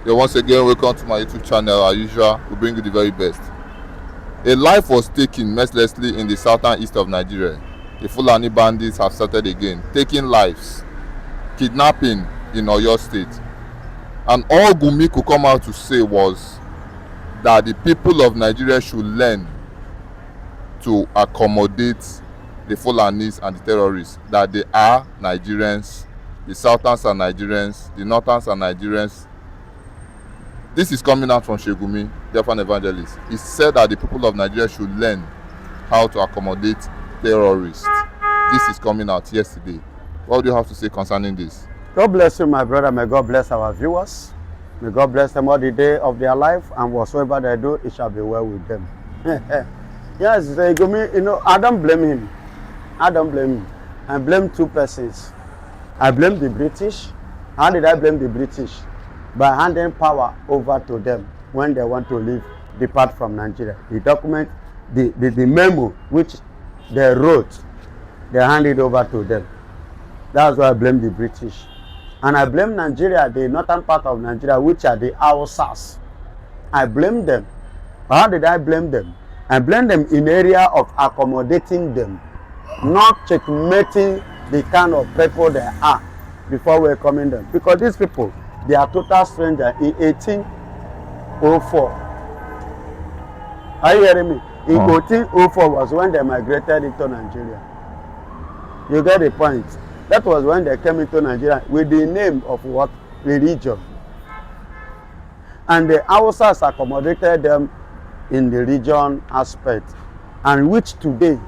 Yeah, once again, welcome to my YouTube channel. As usual, we bring you the very best. A life was taken mercilessly in the southern east of Nigeria. The Fulani bandits have started again, taking lives, kidnapping in Oyo State. And all Gumi could come out to say was that the people of Nigeria should learn to accommodate the Fulanis and the terrorists, that they are Nigerians, the Southerns are Nigerians, the Northerns are Nigerians. This is coming out from Sheikh Gumi, the Biafran evangelist. He said that the people of Nigeria should learn how to accommodate terrorists. This is coming out yesterday. What do you have to say concerning this? God bless you, my brother. May God bless our viewers. May God bless them all the day of their life, and whatsoever they do, it shall be well with them. Yes, Gumi, I don't blame him. I don't blame him. I blame two persons. I blame the British. How did I blame the British? By handing power over to them when they want to depart from Nigeria. The document, the memo which they wrote, they handed over to them. That's why I blame the British. And I blame Nigeria, the northern part of Nigeria, which are the Hausas. I blame them. How did I blame them? I blame them in area of accommodating them, not checkmating the kind of people they are before welcoming them. Because these people, they are total strangers in 1804. Are you hearing me? In 1804 was when they migrated into Nigeria. You get the point? That was when they came into Nigeria with the name of what? Religion. And the Hausas accommodated them in the religion aspect. And which today,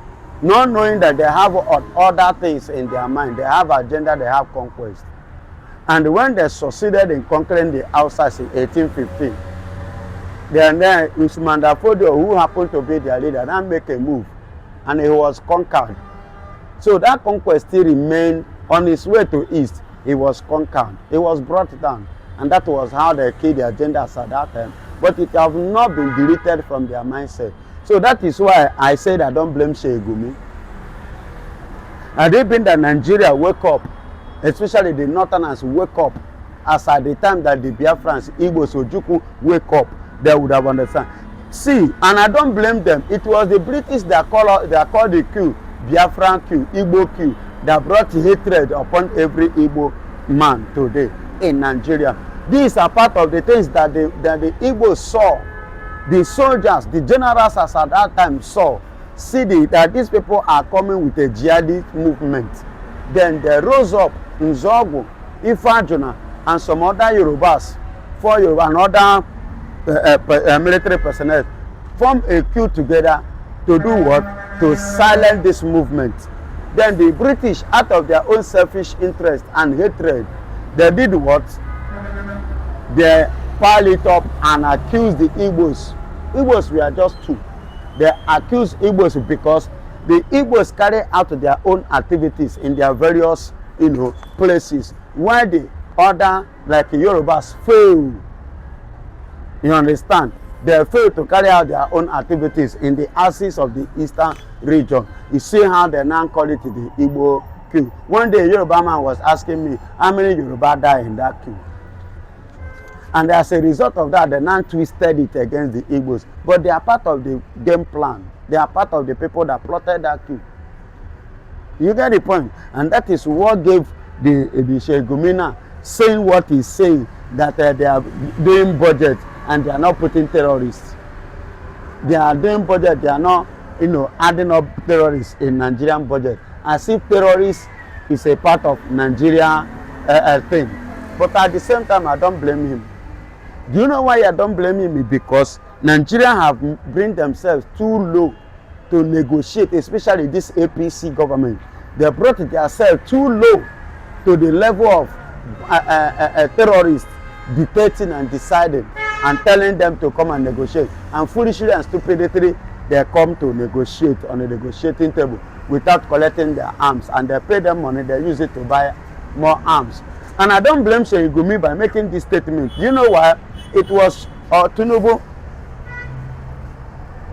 not knowing that they have other things in their mind, they have agenda, they have conquest. And when they succeeded in conquering the Hausas in 1815, then Usman Dafodio, who happened to be their leader, now make a move, and he was conquered. So that conquest still remained on his way to east. He was conquered. He was brought down, and that was how they killed the agendas at that time. But it has not been deleted from their mindset. So that is why I said I don't blame Sheikh Gumi. Had it been that Nigeria wake up, especially the Northerners wake up, as at the time that the Biafrans, Igbos, Ojukwu wake up, they would have understand. See, and I don't blame them. It was the British that called the Q, Biafran Q, Igbo Q, that brought hatred upon every Igbo man today in Nigeria. These are part of the things that the Igbos saw. The soldiers, the generals as at that time saw, that these people are coming with a jihadist movement. Then they rose up, Nzogu, Ifajuna, and some other Yorubas, and other military personnel, form a queue together to do what? To silence this movement. Then the British, out of their own selfish interest and hatred, they did what? They piled it up and accused the Igbos. Igbos were just two. They accused Igbos because the Igbos carry out their own activities in their various, places, while the other, like Yorubas, fail. You understand? They fail to carry out their own activities in the axis of the eastern region. You see how they now call it the Igbo queue. One day, a Yoruba man was asking me how many Yoruba died in that queue. And as a result of that, they now twisted it against the Igbos. But they are part of the game plan. They are part of the people that plotted that coup. You get the point? And that is what gave the Sheikh Gumi saying what he's saying, that they are doing budget and they are not putting terrorists. They are doing budget, they are not, adding up terrorists in Nigerian budget. As if terrorists is a part of Nigeria thing. But at the same time, I don't blame him. Do you know why I don't blame him? Because Nigeria have bring themselves too low to negotiate, especially this APC government. They brought themselves too low to the level of terrorists dictating and deciding and telling them to come and negotiate. And foolishly and stupidly, they come to negotiate on a negotiating table without collecting their arms. And they pay them money, they use it to buy more arms. And I don't blame Sheikh Gumi by making this statement. You know why? It was Tinubu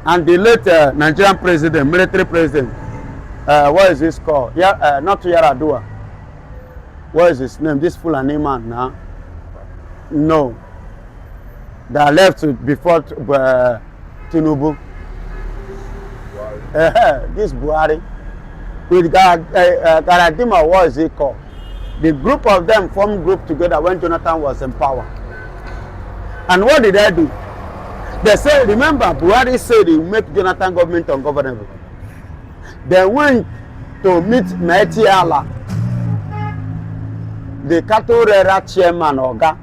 and the late Nigerian president, military president, what is this called? Not Yaradua. What is his name? This Fulani man now? No. that left before Tinubu. This Buhari with Garadima, what is it called? The group of them formed group together when Jonathan was in power. And what did they do? They said, remember, Buhari said he make Jonathan government ungovernable. They went to meet Maiti Allah, the cattle rearer chairman Oga,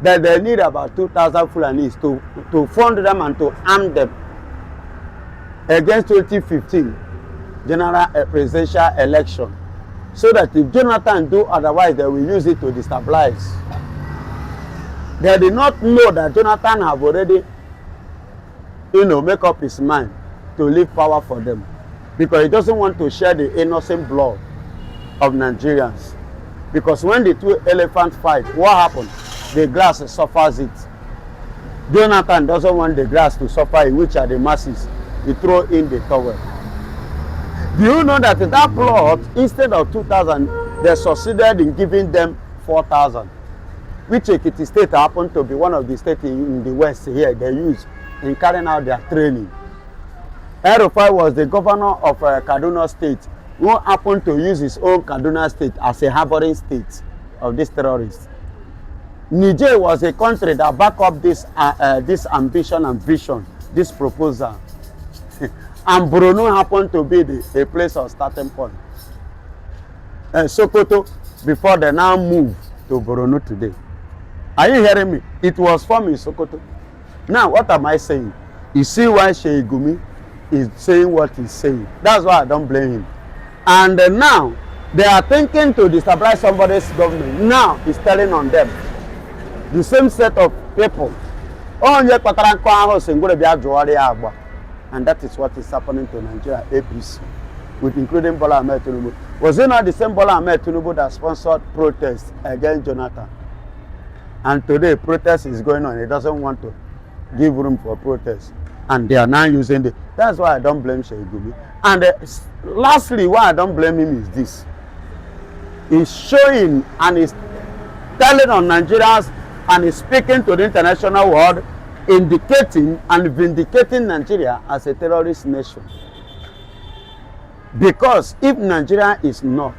that they need about 2,000 Fulanis to fund them and to arm them against 2015 general presidential election, so that if Jonathan do otherwise, they will use it to destabilize. They did not know that Jonathan have already, make up his mind to leave power for them, because he doesn't want to share the innocent blood of Nigerians. Because when the two elephants fight, what happens? The grass suffers it. Jonathan doesn't want the grass to suffer it, which are the masses. He throw in the towel. Do you know that in that plot, instead of 2,000, they succeeded in giving them 4,000, which Ekiti State happened to be one of the states in the West here they use in carrying out their training. El-Rufai was the governor of Kaduna State, who happened to use his own Kaduna State as a harboring state of these terrorists. Niger was a country that backed up this ambition and vision, this proposal. And Borno happened to be a place of starting point. Sokoto, before they now move to Borno today. Are you hearing me? It was from in Sokoto. Now, what am I saying? You see why Sheikh Gumi is saying what he's saying. That's why I don't blame him. And now, they are thinking to destabilize somebody's government. Now, he's telling on them. The same set of people. And that is what is happening to Nigeria, APC, with including Bola Ahmed Tinubu. Was it not the same Bola Ahmed Tinubu that sponsored protests against Jonathan? And today, protest is going on. He doesn't want to give room for protest. And they are now using it. That's why I don't blame Sheikh Gumi. And lastly, why I don't blame him is this. He's showing and he's telling on Nigerians and he's speaking to the international world, indicating and vindicating Nigeria as a terrorist nation. Because if Nigeria is not,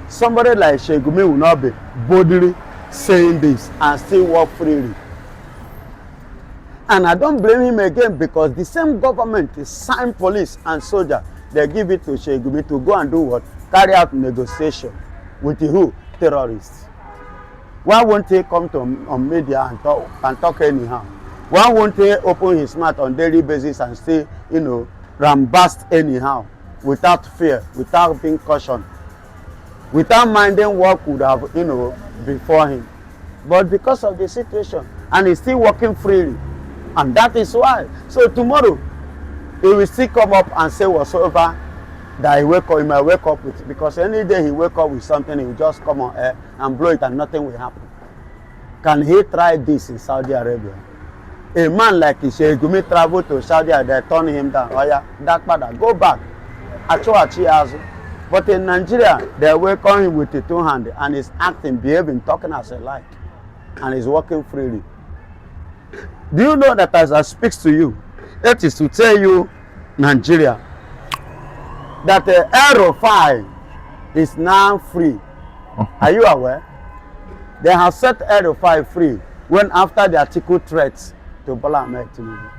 somebody like Sheikh Gumi will not be boldly saying this and still walk freely. And I don't blame him again, because the same government is signed police and soldier. They give it to Sheikh Gumi to go and do what? Carry out negotiation with the who? Terrorists. Why won't he come to on media and talk anyhow? Why won't he open his mouth on daily basis and say, rambast anyhow, without fear, without being cautioned, without minding what could have, before him? But because of the situation, and he's still working freely, and that is why. So tomorrow, he will still come up and say whatsoever that he might wake up with, because any day he wake up with something, he will just come on air and blow it and nothing will happen. Can he try this in Saudi Arabia? A man like Sheikh Gumi travel to Saudi Arabia, they turn him down. Oh yeah, that father, go back. But in Nigeria, they welcome him with the two hands, and he's acting, behaving, talking as a like, and he's working freely. Do you know that as I speak to you, that is to tell you, Nigeria, that the El-Rufai is now free. Are you aware? They have set El-Rufai free when after the article threats to Bola Ahmed Tinubu.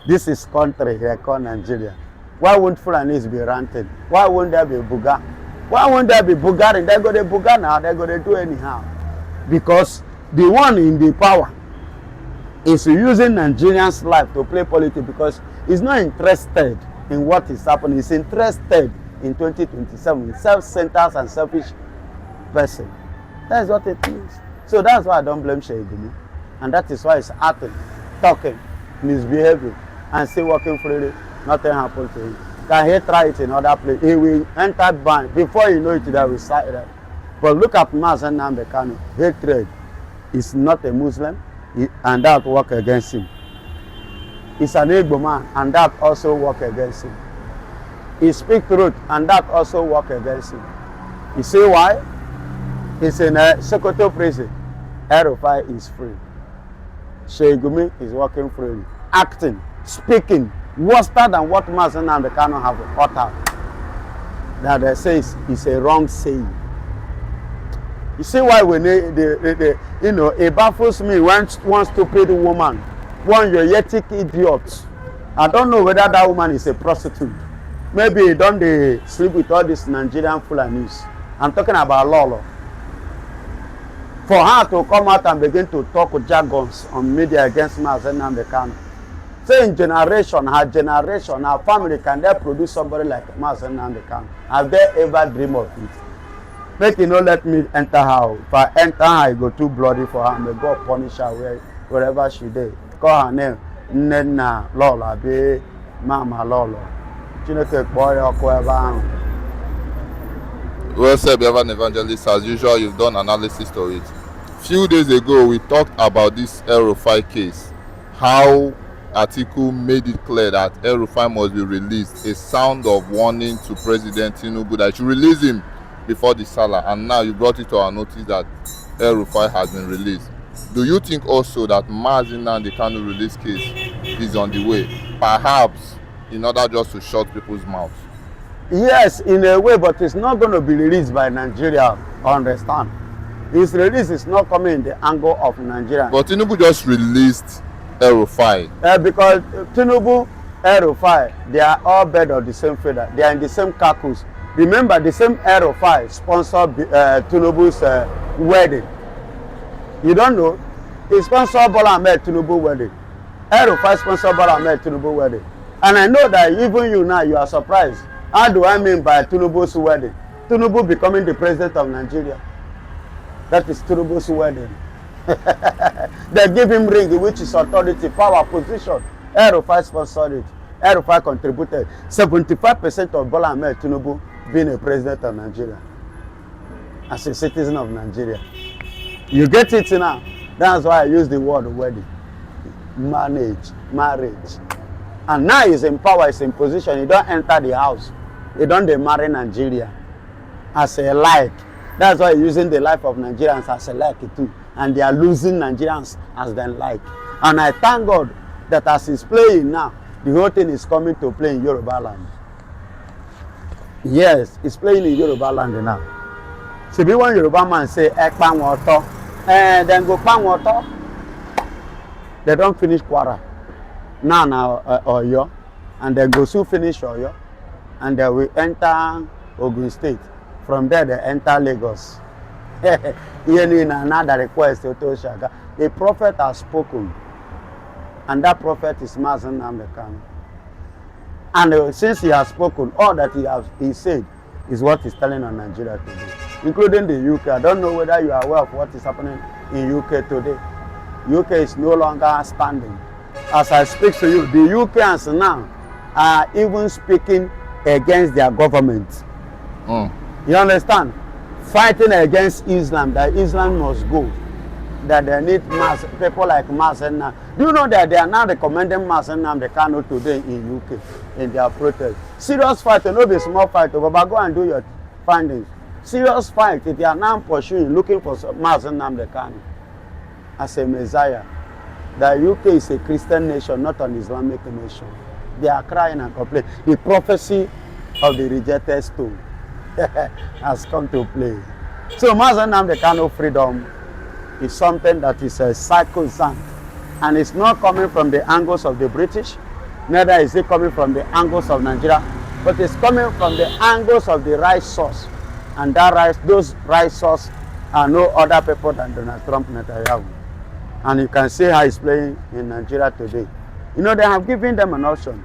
This is country here called Nigeria. Why won't Fulanis be ranting? Why won't there be Buga? Why won't there be Bulgarian? They're going to Buga now, they're going to do anyhow. Because the one in the power is using Nigerians' life to play politics, because he's not interested in what is happening. He's interested in 2027, self-centered and selfish person. That's what it is. So that's why I don't blame Sheikh Gumi. And that is why he's acting, talking, misbehaving, and still working freely. Nothing happened to him. Can he try it in other place? He will enter ban. Before you know it, they will start it. But look at Mazen Nnamdi Kanu. Hatred is not a Muslim, and that work against him. He's an Igbo man, and that also work against him. He speaks truth, and that also work against him. You see why? is in Sokoto prison. El-Rufai is free. Sheikh Gumi is working freely, acting, speaking worse than what Mazen Nnamdi Kanu have uttered. That they say is a wrong saying. You see why when it baffles me when one stupid woman, one yoyetic idiot. I don't know whether that woman is a prostitute. Maybe he don't sleep with all these Nigerian Fulanis. I'm talking about Lolo. For her to come out and begin to talk with jargons on media against Mazen Nnamdi Kanu. Same generation, her family, can they produce somebody like Mazen Nnamdi Kanu? Have they ever dreamed of it? Make you not let me enter her. If I enter her, it go too bloody for her. May God punish her wherever she did. Call her name Nena Lola, be Mama Lolo. Chineke boy or Well said, Biafran evangelist. As usual, you've done analysis to it. Few days ago, we talked about this El-Rufai case. How Atiku made it clear that El-Rufai must be released. A sound of warning to President Tinubu that should release him before the Salah. And now you brought it to our notice that El-Rufai has been released. Do you think also that Mazen Nnamdi Kanu release case is on the way? Perhaps in order just to shut people's mouths. Yes, in a way, but it's not going to be released by Nigeria. Understand? His release is not coming in the angle of Nigeria. But Tinubu just released El-Rufai. Because Tinubu, El-Rufai, they are all birds of the same feather. They are in the same carcass. Remember, the same El-Rufai sponsored Tinubu's wedding. You don't know? He sponsored Bola Ahmed Tinubu wedding. El-Rufai sponsored Bola Ahmed Tinubu wedding. And I know that even you now, you are surprised. How do I mean by Tinubu's wedding? Tinubu becoming the president of Nigeria. That is Tinubu's wedding. They give him ring, which is authority, power, position. El-Rufai sponsored it. El-Rufai contributed 75% of Bola Ahmed Tinubu being a president of Nigeria. As a citizen of Nigeria. You get it now. That's why I use the word wedding. Marriage. And now he's in power, he's in position. He don't enter the house. He don't marry Nigeria as a like. That's why he's using the life of Nigerians as a like too. And they are losing Nigerians as they like. And I thank God that as he's playing now, the whole thing is coming to play in Yoruba land. Yes, it's playing in Yoruba land now. So if one Yoruba man say, Ekpan water, then go pan water. They don't finish Kwara. Now, Oyo. And then go soon finish Oyo. And then we enter Ogun State. From there, they enter Lagos. Another request to Shaga. The prophet has spoken. And that prophet is Mazen Nnamdi Kanu. And since he has spoken, all that he said is what he's telling on Nigeria today, including the UK. I don't know whether you are aware of what is happening in UK today. UK is no longer standing. As I speak to you, the UKans now are even speaking against their government. You understand? Fighting against Islam, that Islam must go. That they need people like Mazen Nnamdi. Do you know that they are now recommending Mazen Nnamdi Kanu today in UK in their protest? Serious fight, no be small fight, but go and do your findings. Serious fight, they are now pursuing, looking for Mazen Nnamdi Kanu as a messiah. The UK is a Christian nation, not an Islamic nation. They are crying and complaining. The prophecy of the rejected stone has come to play. So Mazen Nnamdi Kanu freedom is something that is a sacrosanct, and it's not coming from the angles of the British, neither is it coming from the angles of Nigeria, but it's coming from the angles of the right source. And those right source are no other people than Donald Trump Netanyahu. And you can see how he's playing in Nigeria today. You know, they have given them an option.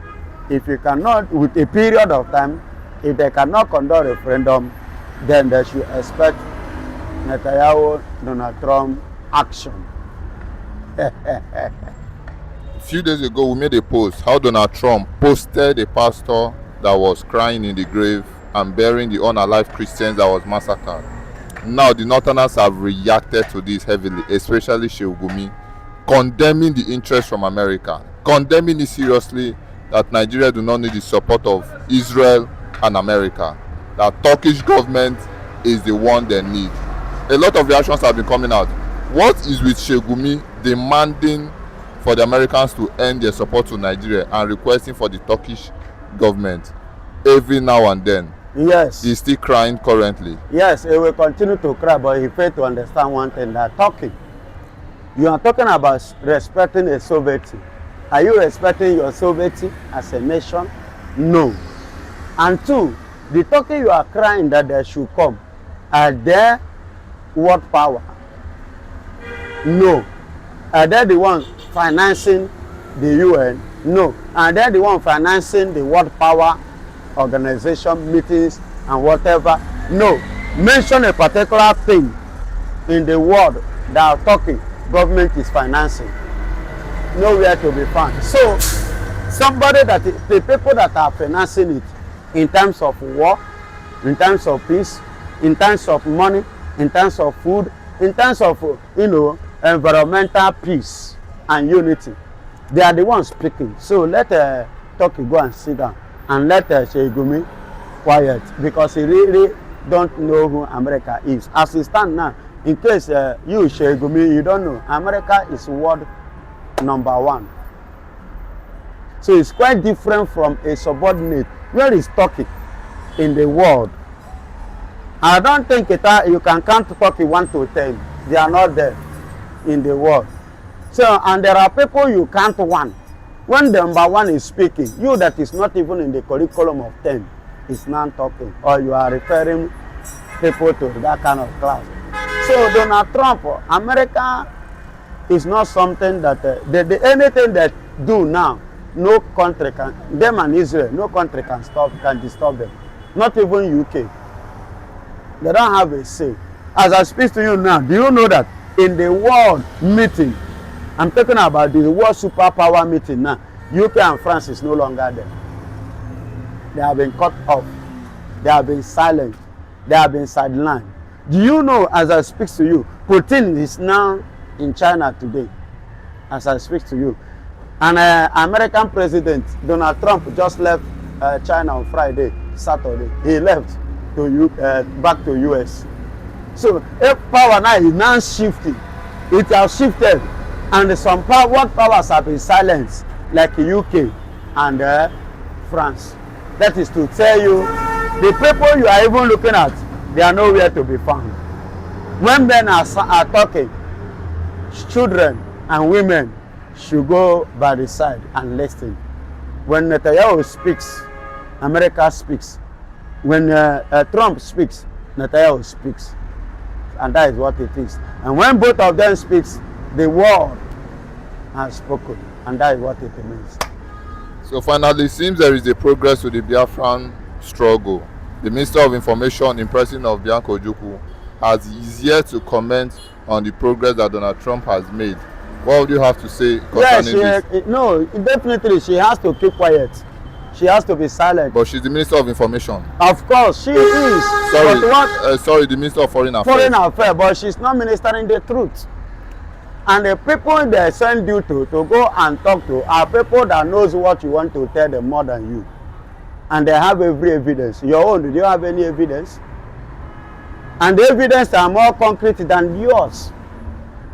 If you cannot, with a period of time, if they cannot conduct a referendum, then they should expect Netanyahu, Donald Trump action. A few days ago, we made a post how Donald Trump posted a pastor that was crying in the grave and burying the unalive Christians that was massacred. Now, the Northerners have reacted to this heavily, especially Sheikh Gumi, condemning the interest from America, condemning it seriously that Nigeria do not need the support of Israel and America, that Turkish government is the one they need. a lot of reactions have been coming out. What is with Sheikh Gumi demanding for the Americans to end their support to Nigeria and requesting for the Turkish government every now and then? Yes. He's still crying currently. Yes, he will continue to cry, but he failed to understand one thing, that you are talking about respecting a sovereignty. Are you respecting your sovereignty as a nation? No. And two, the Turkey you are crying that they should come, are they world power? No. Are they the ones financing the UN? No. Are they the ones financing the world power organization meetings and whatever? No. Mention a particular thing in the world that Turkey government is financing. Nowhere to be found. So somebody that the people that are financing it in terms of war, in terms of peace, in terms of money, in terms of food, in terms of environmental peace and unity, they are the ones speaking. So let Turkey go and sit down and let Sheikh Gumi quiet, because he really don't know who America is. As it stands now, in case you Sheikh Gumi, you don't know, America is world #1. So it's quite different from a subordinate. Where is Turkey in the world? I don't think you can count Turkey 1 to 10. They are not there in the world. So, and there are people you can't one. When the #1 is speaking, you that is not even in the curriculum of 10 is not talking, or you are referring people to that kind of class. So Donald Trump, America is not something that anything that do now, no country can, them and Israel, no country can disturb them. Not even UK. They don't have a say. As I speak to you now, do you know that in the world meeting, I'm talking about the world superpower meeting now, UK and France is no longer there. They have been cut off. They have been silent. They have been sidelined. Do you know, as I speak to you, Putin is now in China today, as I speak to you. And American President Donald Trump just left China on Saturday. He left to back to US. So if power now is now shifting, it has shifted, and some world powers have been silenced, like UK and France. That is to tell you, the people you are even looking at, they are nowhere to be found. When men are talking, children and women should go by the side and listen. When Netanyahu speaks, America speaks. When Trump speaks, Netanyahu speaks. And that is what it is. And when both of them speaks, the world has spoken. And that is what it means. So finally, it seems there is a progress to the Biafran struggle. The Minister of Information, in person of Bianco Ojukwu, is yet to comment on the progress that Donald Trump has made. What would you have to say concerning this? No, definitely she has to keep quiet. She has to be silent. But she's the Minister of Information. Of course, she is. Sorry, but what? Sorry, the Minister of Foreign Affairs. Foreign Affairs, but she's not ministering the truth. And the people they send you to go and talk to are people that knows what you want to tell them more than you. And they have every evidence. Your own, do you have any evidence? And the evidence are more concrete than yours.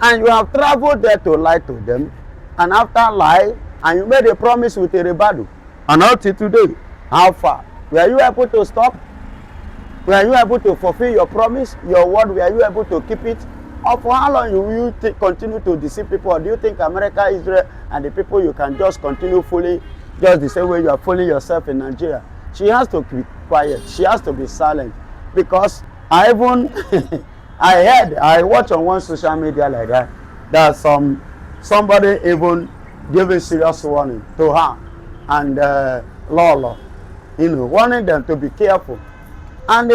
And you have traveled there to lie to them. And after lie, and you made a promise with a rebuttal. And up to today, how far? Were you able to stop? Were you able to fulfill your promise, your word? Were you able to keep it? Or for how long will you continue to deceive people? Or do you think America, Israel, and the people you can just continue fooling just the same way you are fooling yourself in Nigeria? She has to be quiet. She has to be silent. Because I even, I watch on one social media like that somebody even giving serious warning to her and Lolo, warning them to be careful. And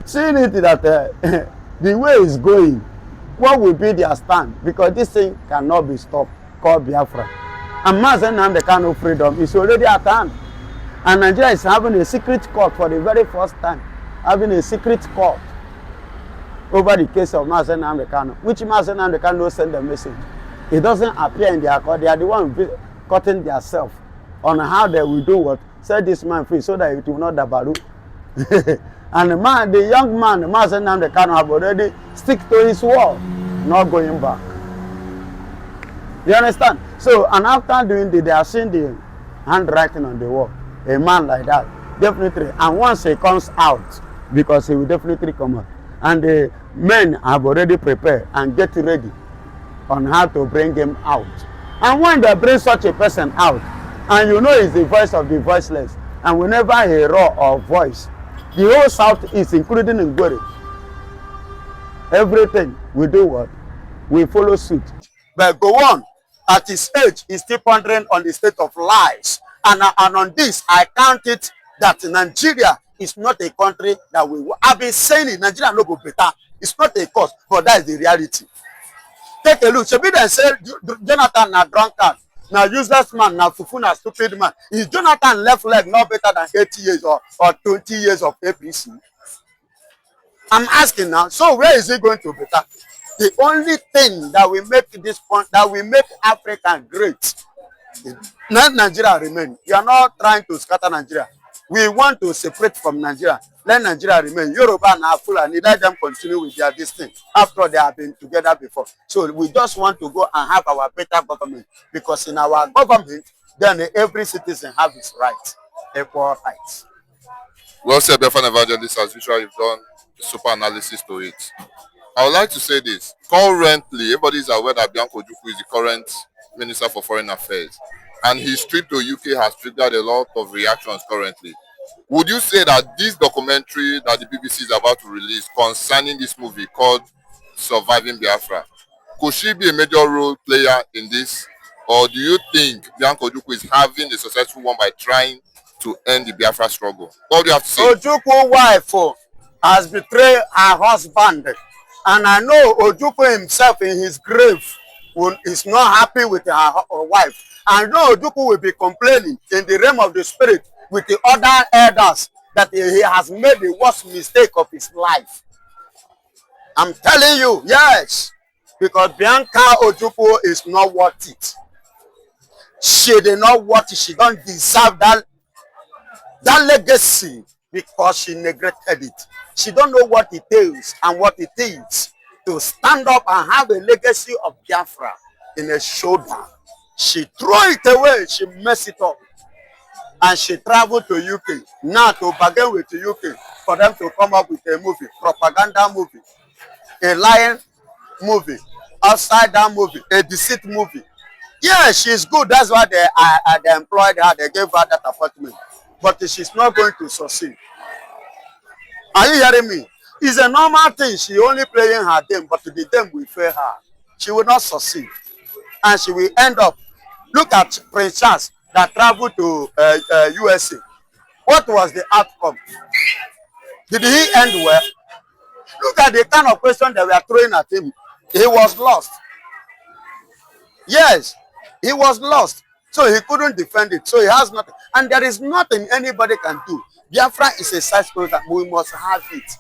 seeing it that the way it's going, what will be their stand? Because this thing cannot be stopped, called Biafra. And Mazen and the kind of freedom is already at hand. And Nigeria is having a secret court for the very first time. Having a secret court over the case of Mazen and the Kano, which Mazen and the Kano send a message. It doesn't appear in their court. They are the ones cutting themselves on how they will do what. Set this man free so that it will not dabaru. And the young man, the Mazen and the Kano have already stick to his word, not going back. You understand? So, and after doing this, they are seeing the handwriting on the wall. A man like that, definitely. And once he comes out, because he will definitely come out, and the men have already prepared and get ready on how to bring him out. And when they bring such a person out, and you know it's the voice of the voiceless, and whenever he roar or voice, the whole South is including Ngwere. Everything we do what? We follow suit. But go on. At his age, he's still pondering on the state of lies. And on this, I count it that Nigeria is not a country that we... I've been saying it, Nigeria no go better. It's not a cause, but that is the reality. Take a look. Shebi dem say Jonathan na drunkard, na useless man, na fufu, na stupid man. Is Jonathan left leg not better than 80 years or 20 years of APC? I'm asking now, so where is he going to better? The only thing that will make this point, that will make Africa great, let Nigeria remain. You are not trying to scatter Nigeria. We want to separate from Nigeria. Let Nigeria remain. Yoruba and Fulani, let them continue with their distance. After all, they have been together before. So we just want to go and have our better government. Because in our government, then every citizen has his rights, equal rights. Well said, Biafra Evangelist. As usual, you've done a super analysis to it. I would like to say this. Currently, everybody is aware that Bianco Ojukwu is the current Minister for Foreign Affairs. And his trip to UK has triggered a lot of reactions currently. Would you say that this documentary that the BBC is about to release concerning this movie called Surviving Biafra, could she be a major role player in this? Or do you think Bianco Ojukwu is having a successful one by trying to end the Biafra struggle? What do you have to say? Ojukwu wife has betrayed her husband. And I know Ojukwu himself in his grave is not happy with her wife. I know Ojukwu will be complaining in the realm of the spirit with the other elders that he has made the worst mistake of his life. I'm telling you, yes. Because Bianca Ojukwu is not worth it. She did not worth it. She don't deserve that legacy because she neglected it. She don't know what it is and what it is to stand up and have a legacy of Biafra in a shoulder. She threw it away. She messed it up. And she traveled to UK now to bargain with the UK for them to come up with a movie, propaganda movie, a lying movie, upside down movie, a deceit movie. Yeah, she's good. That's why they employed her. They gave her that appointment. But she's not going to succeed. Are you hearing me? It's a normal thing. She only playing her game, but the game will fail her. She will not succeed. And she will end up. Look at Prince Charles that traveled to USA. What was the outcome? Did he end well? Look at the kind of question they were throwing at him. He was lost. Yes, he was lost. So he couldn't defend it. So he has nothing. And there is nothing anybody can do. Biafra is a size that we must have it.